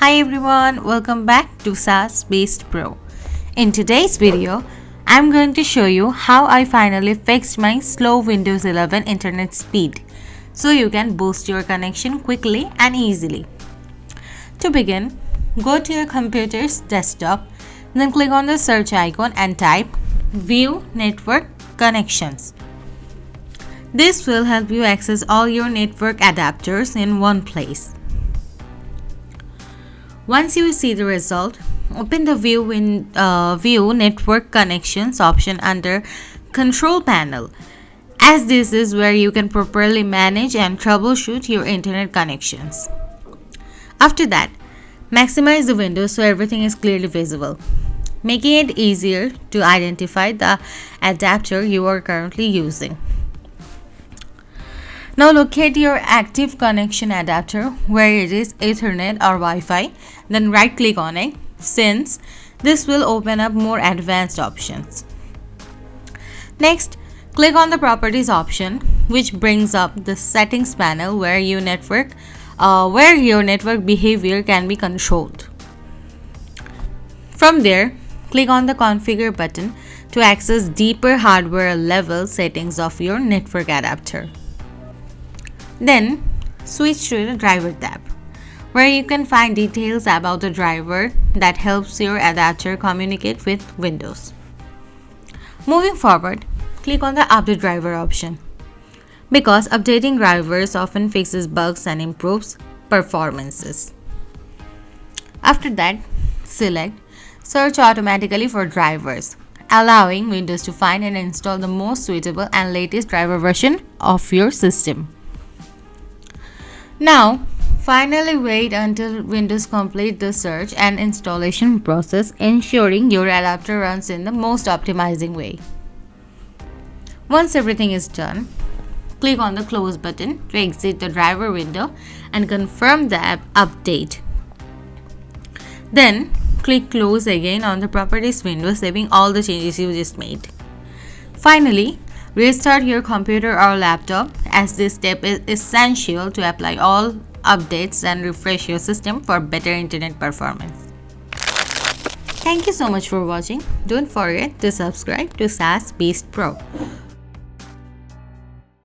Hi everyone, welcome back to SaaS Based Pro. In today's video, I'm going to show you how I finally fixed my slow Windows 11 internet speed so you can boost your connection quickly and easily. To begin, go to your computer's desktop, then click on the search icon and type View Network Connections. This will help you access all your network adapters in one place. Once you see the result, open the View Network Connections option under Control Panel, as this is where you can properly manage and troubleshoot your internet connections. After that, maximize the window so everything is clearly visible, making it easier to identify the adapter you are currently using. Now locate your active connection adapter where it is Ethernet or Wi-Fi, then right click on it, since this will open up more advanced options. Next, click on the properties option, which brings up the settings panel where your network behavior can be controlled. From there, click on the configure button to access deeper hardware level settings of your network adapter. Then, switch to the driver tab, where you can find details about the driver that helps your adapter communicate with Windows. Moving forward, click on the Update Driver option, because updating drivers often fixes bugs and improves performances. After that, select Search automatically for drivers, allowing Windows to find and install the most suitable and latest driver version of your system. Now, finally wait until Windows complete the search and installation process, ensuring your adapter runs in the most optimizing way. Once everything is done, click on the Close button to exit the driver window and confirm the app update. Then, click Close again on the Properties window, saving all the changes you just made. Finally, restart your computer or laptop, as this step is essential to apply all updates and refresh your system for better internet performance. Thank you so much for watching. Don't forget to subscribe to SaaS Based Pro.